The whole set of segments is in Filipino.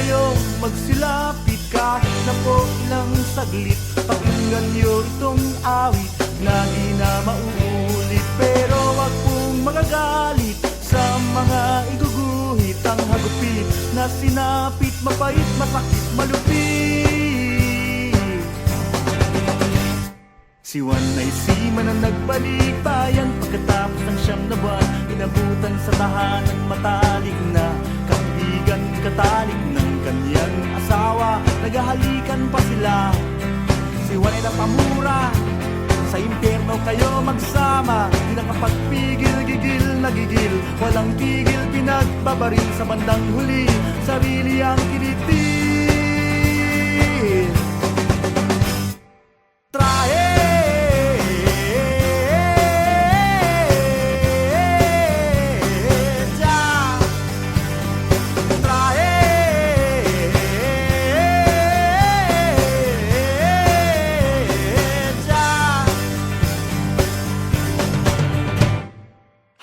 kayong magsilapit kahit na po ilang saglit. Pakinggan niyo itong awit na di na mauulit. Pero wag pong magagalit sa mga iguguhit. Ang hagupit na sinapit, mapait, masakit, malupit. Si Juan ay sima na nagbalik bayan pagkatapos ng 9 na buwan. Inabutan sa tahanan matalik na kaibigan, katalik ng kanyang asawa. Naghahalikan pa sila. Si Juan ay napamura, sa impyerno kayo magsama. Di nakapagpigil, gigil, nagigil, walang tigil, pinagbabaril sa bandang huli. Sarili ang kinitil.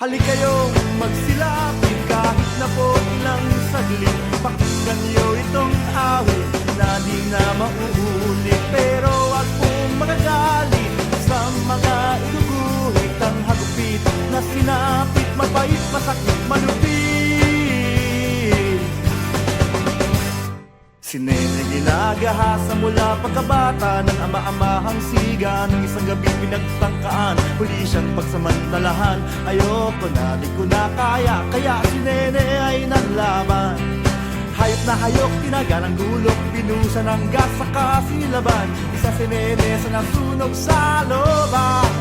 Halik kayong magsilapit kahit na po ilang saglit. Pakinggan niyo itong awit na di na mauulit. Pero wag pong magagalit sa mga iguguhit. Ang hagupit na sinapit, mapait, masakit, malupit. Si Nene ginagahasa mula pagkabata ng ama-amahang siga. Nang isang gabi pinagtangkaan, huli siyang pagsamantalahan. Ayoko na, di ko na kaya, kaya si Nene ay nanlaban. Hayop na hayok, tinaga ng gulok, binusa ng gas sa kasilaban. Isa si Nene sa nasunog sa loban.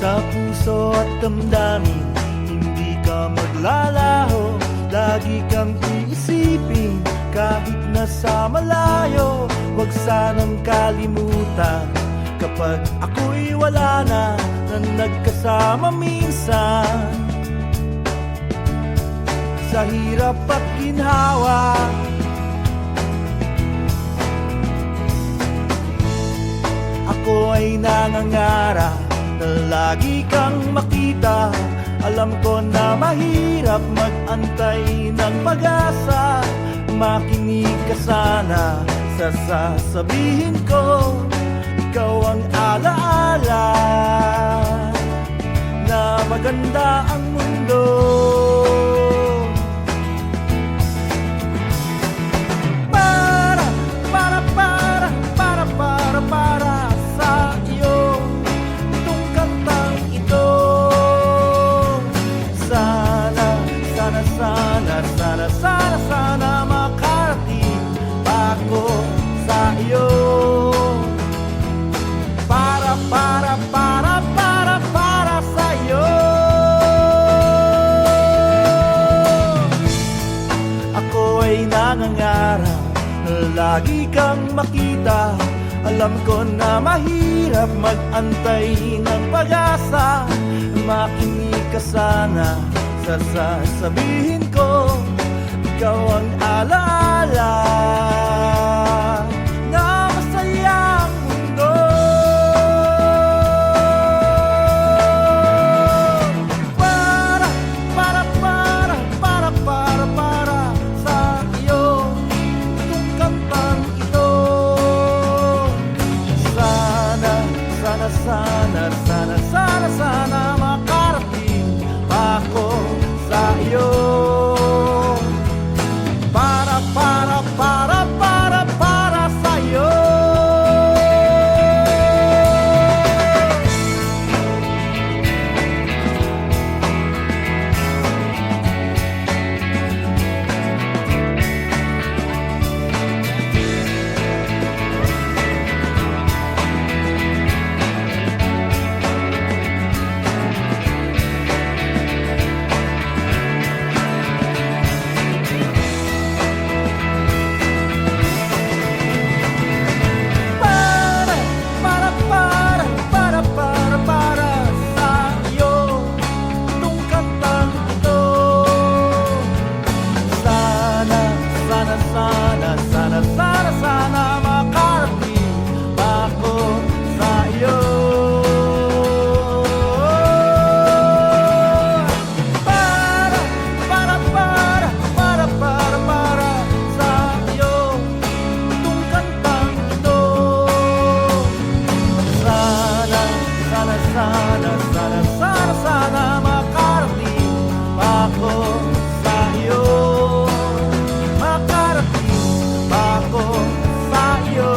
Sa puso at damdamin, hindi ka maglalaho. Lagi kang iisipin kahit nasa malayo. Huwag sanang kalimutan kapag ako'y wala na nagkasama minsan. Sa hirap at ginhawa, ako ay nangangarap na lagi kang makita. Alam ko na mahirap mag-antay ng pag-asa. Makinig ka sana sa sasabihin ko. Ikaw ang alaala na maganda ang mundo. Para sa iyo itong kantang ito. Sana makarating ako sa iyo. Para sa iyo. Ako ay nangangarap lagi kang makita. Alam ko na mahirap mag-antay ng pag-asa. Makinig ka sana sa sasabihin ko. Ikaw ang alaala na masayang mundo. Para sa iyo itong kantang ito. Sana makarating ako sa iyo. Para sa iyo. Sana makarating ako sa iyo. Para sa iyo itong kantang ito. Sana makarating ako sa iyo. Ako sa iyo.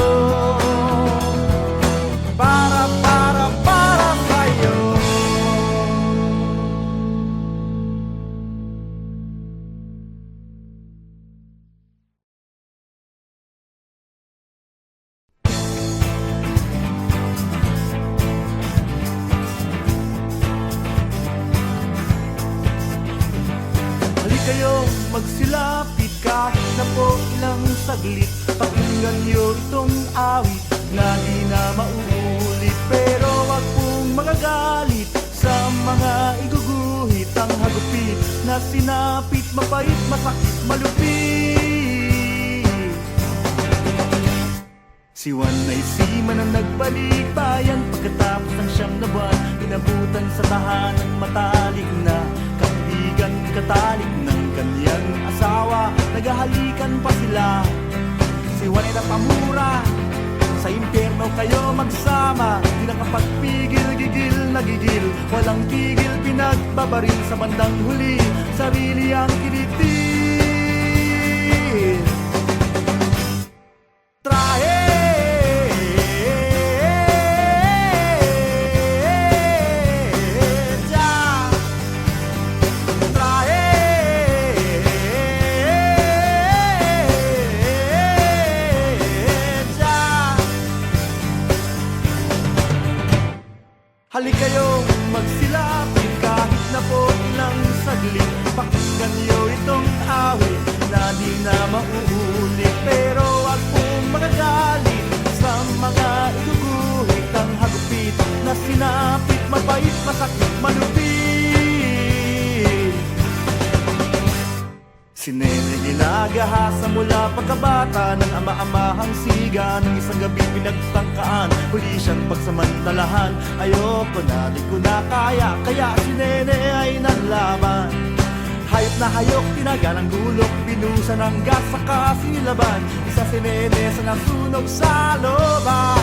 Para sa iyo. Halik kayo magsilapit kahit na po ilang saglit. Pakinggan niyo itong awit na di na mauulit. Pero wag pong magagalit sa mga iguguhit. Ang hagupit na sinapit, mapait, masakit, malupit. Si Juan ay sima na nagbalik bayan. Pagkatapos ng 9 na buwan, inabutan sa tahanan matalik na kaibigan katalik ng kanyang asawa. Naghahalikan pa sila. Si Juan ay napamura, sa impyerno kayo magsama. Di nakapagpigil, gigil, nagigil, walang tigil, pinagbabaril sa bandang huli. Sarili ang kinitil. Halik kayo magsilapit kahit na po ilang saglit. Pakinggan niyo itong awit na di na mauulit. Pero wag pong magagalit sa mga iguguhit. Ang hagupit na sinapit, mabait, masakit, malupit. Si Nene ginagahasa mula pagkabata ng ama-amahang siga. Nang isang gabi pinagtangkaan, huli siyang pagsamantalahan. Ayoko na, di ko na kaya, kaya si Nene ay nanlaban. Hayop na hayok, tinaga ng gulok, binusan ng gas sa kasilaban. Isa si Nene sa nasunog sa loba.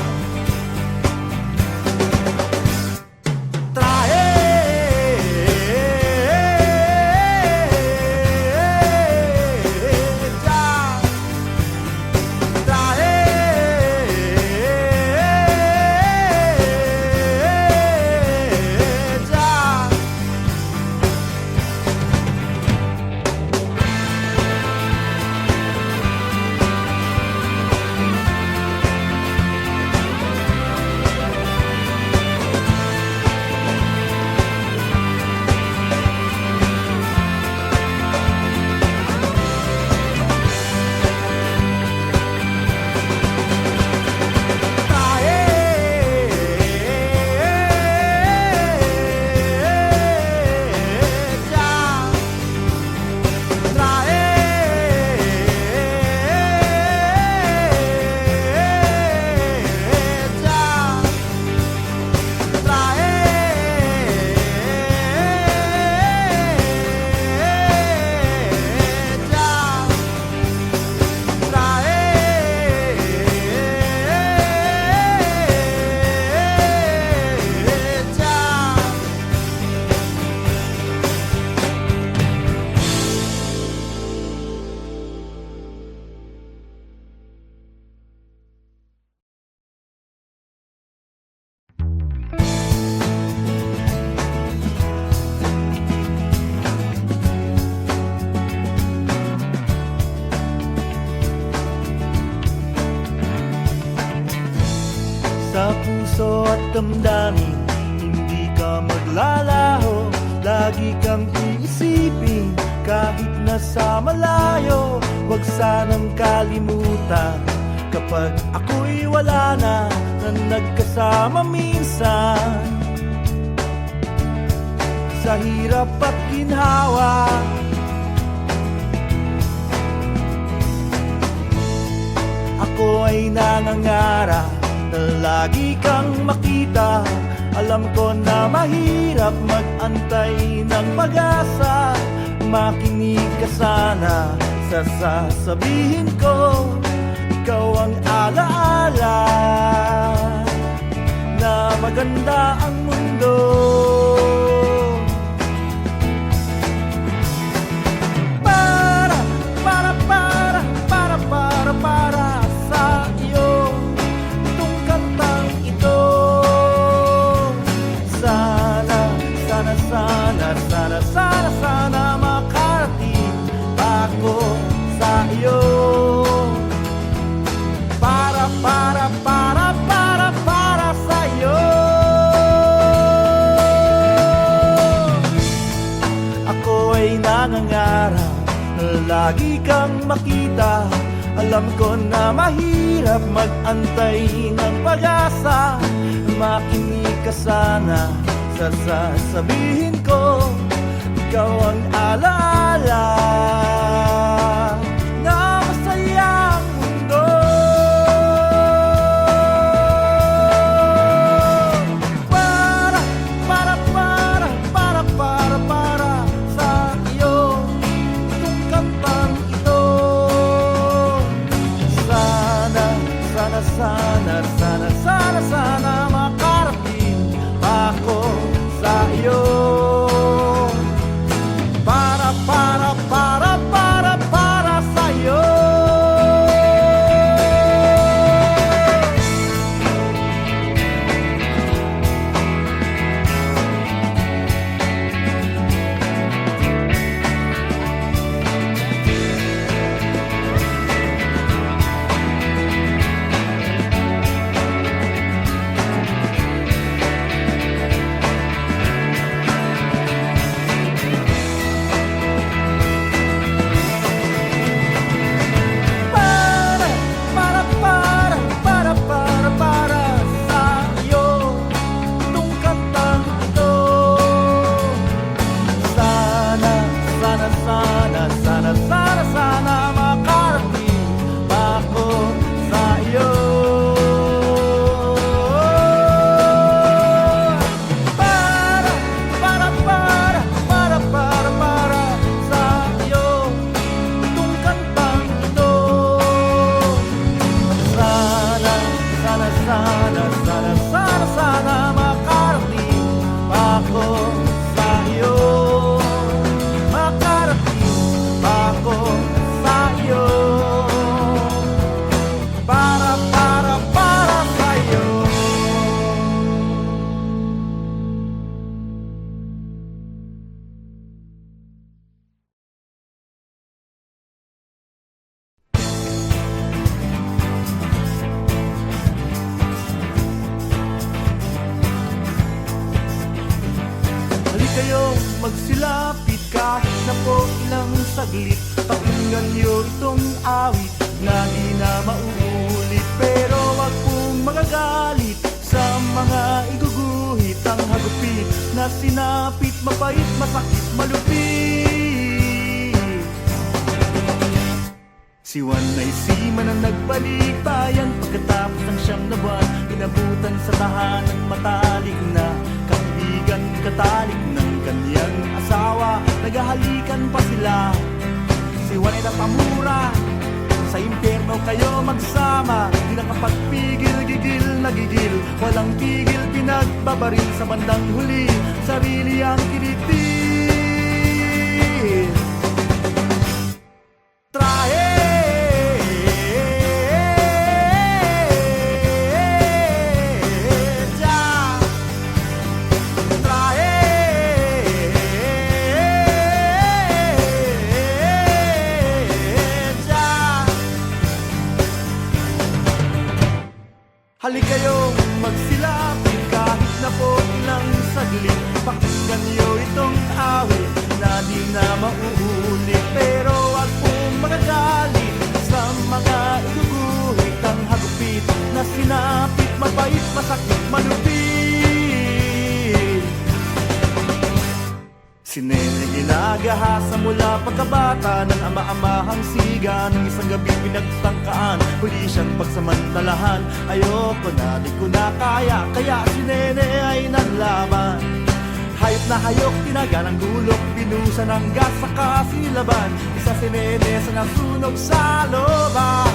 damdamin, hindi ka maglalaho. Lagi kang iisipin kahit nasa malayo. Huwag sanang kalimutan kapag ako'y wala na nagkasama minsan. Sa hirap at ginhawa, ako ay nangangarap na lagi kang makita. Alam ko na mahirap mag-antay ng pag-asa. Makinig ka sana sa sasabihin ko. Ikaw ang alaala na maganda ang mundo. Para sa iyo itong kantang ito. Sana makarating ako sa iyo. Para sa iyo. Ako ay nangangarap na lagi kang makita. Alam ko na mahirap mag-antay ng pag-asa. Makinig ka sana sa sasabihin ko. Ikaw ang alaala na masayang mundo. Para sa iyo itong kantang ito. Sana makarating ako sa iyo. Para sa iyo. Sana makarating ako sa iyo. Para sa iyo itong kantang ito. Sana makarating ako sa iyo. Ako sa iyo. Para sa iyo. Halika kayong magsilapit kahit na po ilang saglit. Pakinggan niyo itong awit na di na mauulit. Pero wag pong magagalit sa mga iguguhit. Ang hagupit na sinapit, mapait, masakit, malupit. Si Juan ay sima na nagbalikbayan. Pagkatapos ng 9 na buwan, inabutan sa tahanan matalik na kaibigan, katalik ng kanyang asawa. Naghahalikan pa sila. Si Juan ay napamura, sa impyerno kayo magsama. Di nakapagpigil, gigil, nagigil, walang tigil, pinagbabaril sa bandang huli. Sarili ang kinitil. Halik kayong magsilapit kahit awit na di na mauulit. Pero wag pong magagalit sa mga iguguhit ang hagupit na sinapit, mabait, masakit, malupit. Si Nene ginagahasa mula pagkabata ng ama-amahang siga. Nung isang gabi pinagtangkaan, huli siyang pagsamantalahan. Ayoko na, di ko na kaya, kaya si Nene ay naglaban. Hayop na hayok, tinaga ng gulok, binusa ng gas sa kasilaban. Isa si Nene sa nasunog sa loba.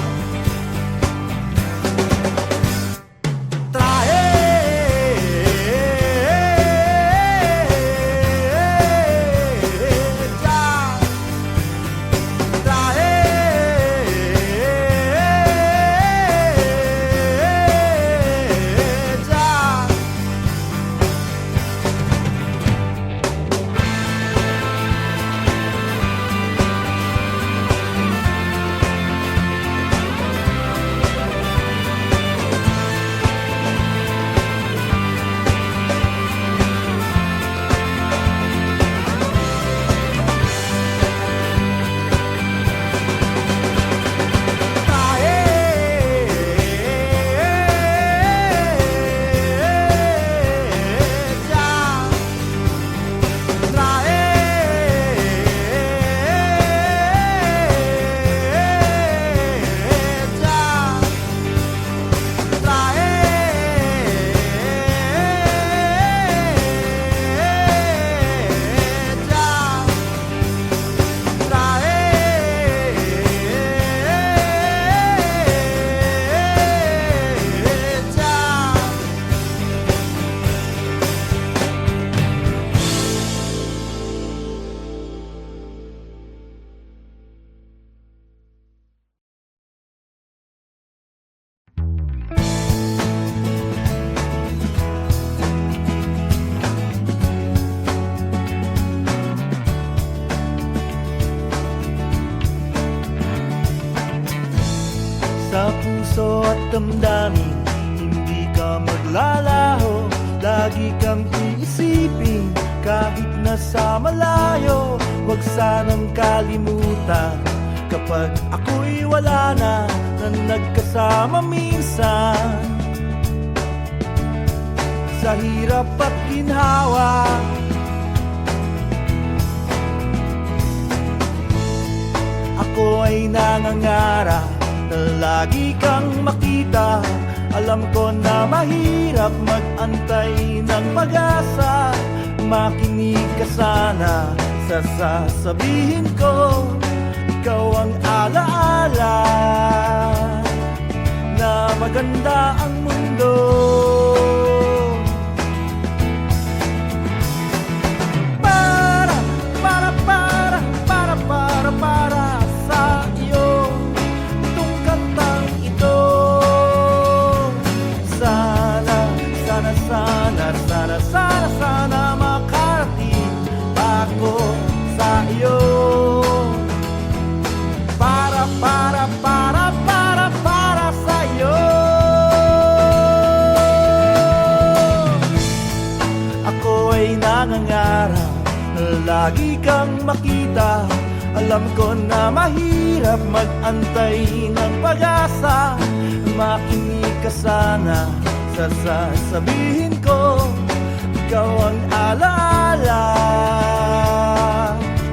Sa puso at damdamin, hindi ka maglalaho. Lagi kang iisipin, kahit nasa malayo. Huwag sanang kalimutan, kapag ako'y wala na nagkasama minsan. Sa hirap at ginhawa, ako ay nangangarap na lagi kang makita. Alam ko na mahirap mag-antay ng pag-asa. Makinig ka sana sa sasabihin ko. Ikaw ang alaala na maganda ang mundo. Para sa iyo itong kantang ito. Sana makarating ako sa iyo. Para sa iyo. Ako ay nangangarap na lagi kang makita. Alam ko na mahirap mag-antay ng pag-asa. Makinig ka sana sa sasabihin ko. Ikaw ang alaala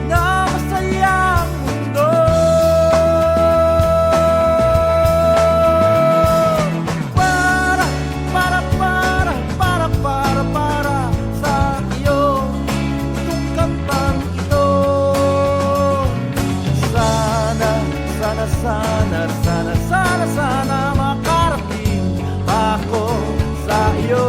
na masayang mundo. Para sa iyo itong kantang ito. Sana makarating ako sa iyo.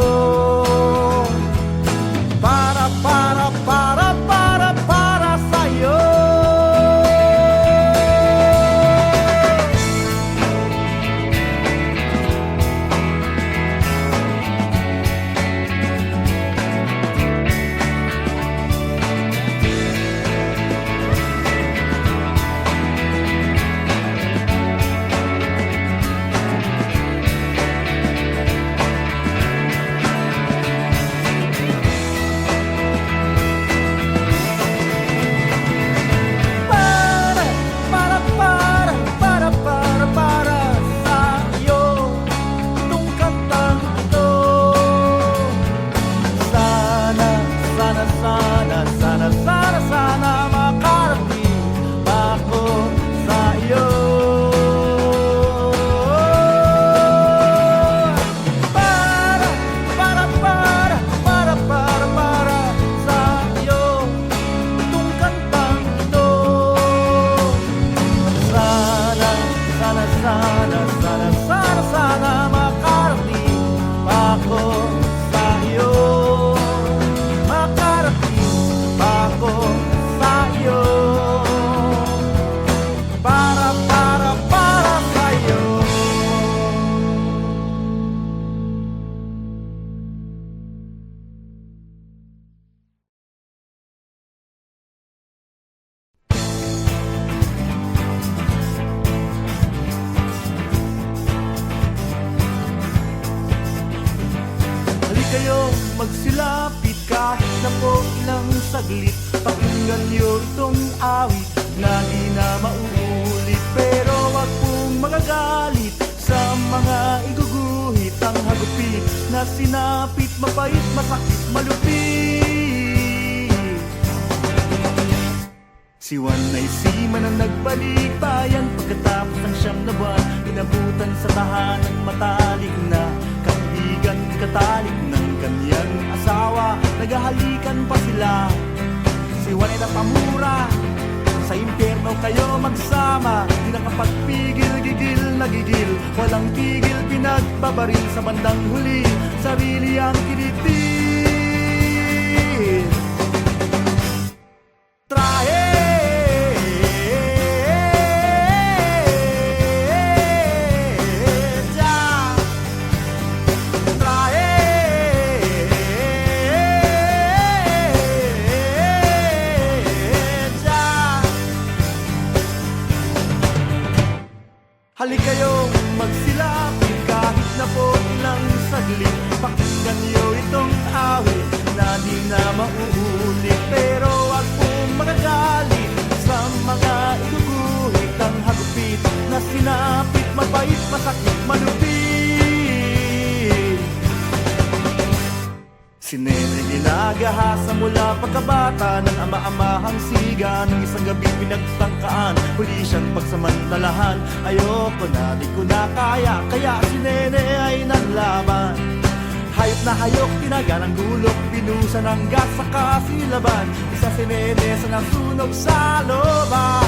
Kahit na po ilang saglit, pakinggan niyo itong awit na di na mauulit. Pero wag pong magagalit sa mga iguguhit, ang hagupit na sinapit, mapait, masakit, malupit. Si Juan ay sima na nagbalikbayan, pagkatapos ng 9 na buwan, inabutan sa tahanang matalik na kaibigan, katalik ng kanyang asawa. Naghahalikan pa sila, si Juan ay napamura, sa impyerno kayo magsama. Di nakapagpigil, gigil, nagigil, walang tigil, pinagbabaril sa bandang huli, sarili ang kinitil. Halik kayong magsilapit, kahit na po ilang saglit, pakinggan niyo itong awit na di na mauulit. Pero wag pong magagalit sa mga iguguhit, ang hagupit na sinapit, mabait, masakit, malupit. Si Nene ginagahasa mula pagkabata ng ama-amahang siga, ng isang gabi pinagtangkaan, huli siyang pagsamantalahan. Ayoko na, di ko na kaya, kaya si Nene ay nanlaban. Hayop na hayok, tinaga ng gulok, pinusa ng gas sa kasilaban. Isa si Nene sa nasunog sa loba.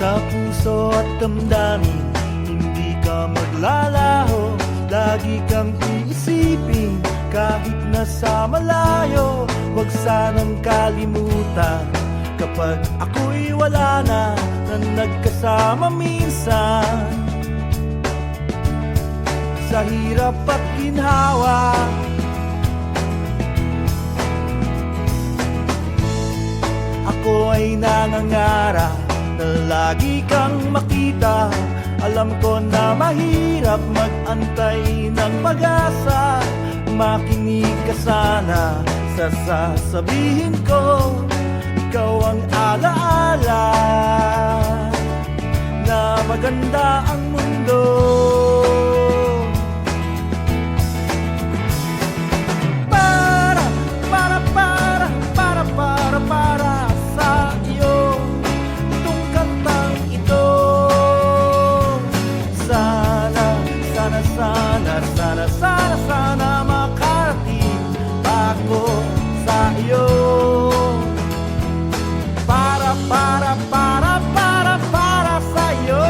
Sa puso at damdamin, hindi ka maglalaho. Lagi kang iisipin, kahit nasa malayo. Huwag sanang kalimutan, kapag ako'y wala na, na nagkasama minsan. Sa hirap at ginhawa, ako ay nangangarap na lagi kang makita. Alam ko na mahirap mag-antay ng pag-asa. Makinig ka sana sa sasabihin ko. Ikaw ang alaala na maganda ang mundo. Para sa iyo itong kantang ito. Sana makarating ako sa iyo. Para sa iyo.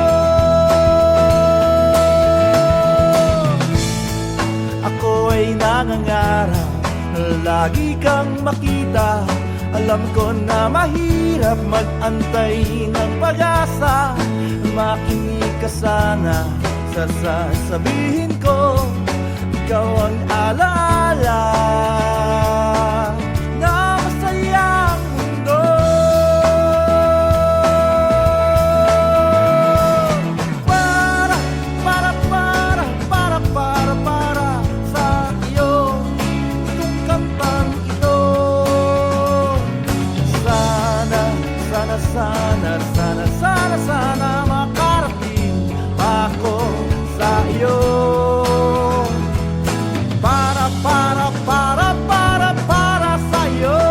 Ako ay nangangarap na lagi ka kang makita. Alam ko na mahirap mag-antay ng pag-asa. Makinig ka sana sa sasabihin ko. Ikaw ang alaala na masayang mundo. Para sa iyo itong kantang ito. Sana makarating ako sa iyo. Para sa iyo.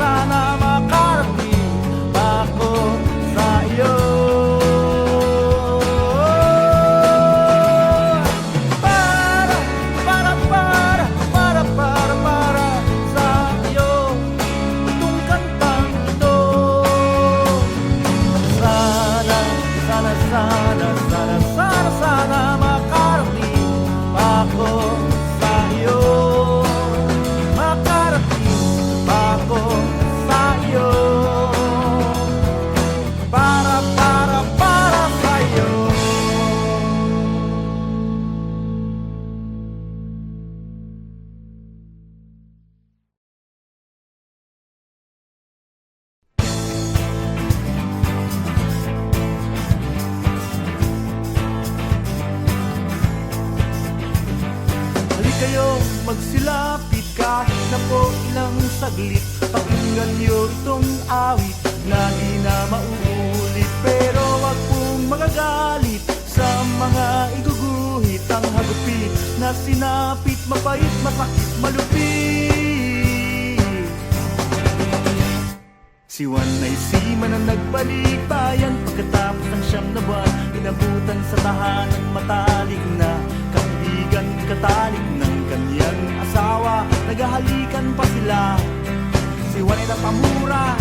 Sana makarating ako sa iyo. Para sa iyo itong kantang ito. Sana makarating ako sa iyo. Ako sa iyo. Para sa iyo. Halika kayo, magsilapit kahit na po ilang saglit. Pakinggan niyo itong awit na di na mauulit. Pero wag pong magagalit sa mga iguguhit. Ang hagupit na sinapit, mapait, masakit, malupit. Si Juan ay sima na nagbalikbayan. Pagkatapos ng 9 na buwan, inabutan sa tahanan matalik na kaibigan, katalik ng kanyang asawa. Naghahalikan pa sila. Si Juan ay napamura,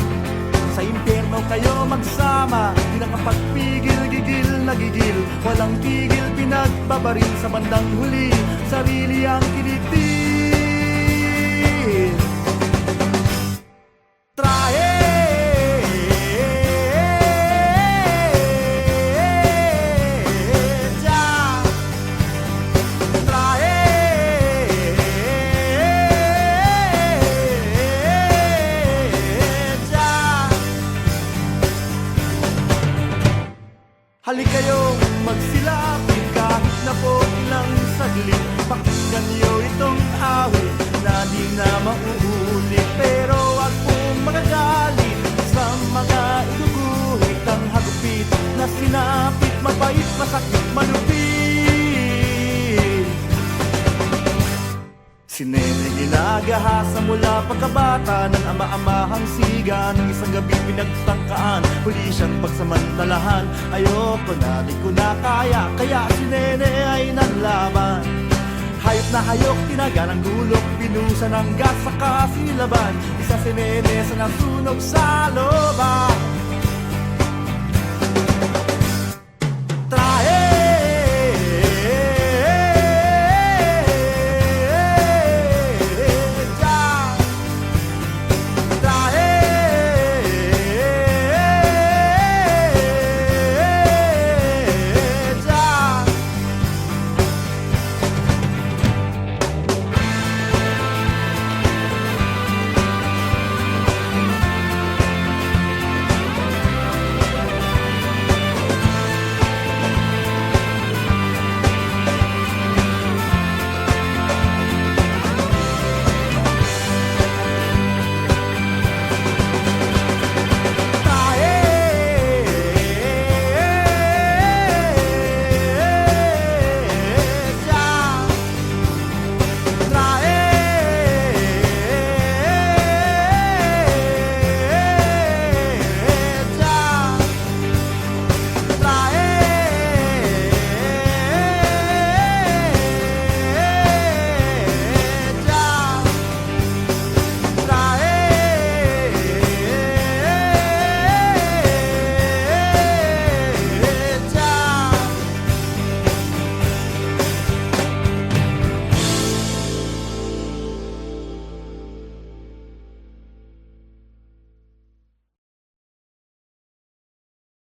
sa impyerno kayo magsama. Di nakapagpigil-gigil, nagigil, walang tigil, pinagbabaril sa bandang huli. Sarili ang kinitil. Halik kayo, magsilapit kahit na po ilang saglit. Pakinggan niyo itong awit na di na mauulit. Pero wag pong magagalit sa mga iguguhit. Ang hagupit na sinapit, mabait, masakit, malupit. Si Nene ginagahasa mula pagkabata ng ama-amahang siga. Nang isang gabi pinagtangkaan, huli siyang pagsamantalahan. Ayoko na, di ko na kaya, kaya si Nene ay nanlaban. Hayop na hayok, tinaga ng gulok, pinusa ng gas sa kasilaban. Isa si Nene sa nasunog sa loban.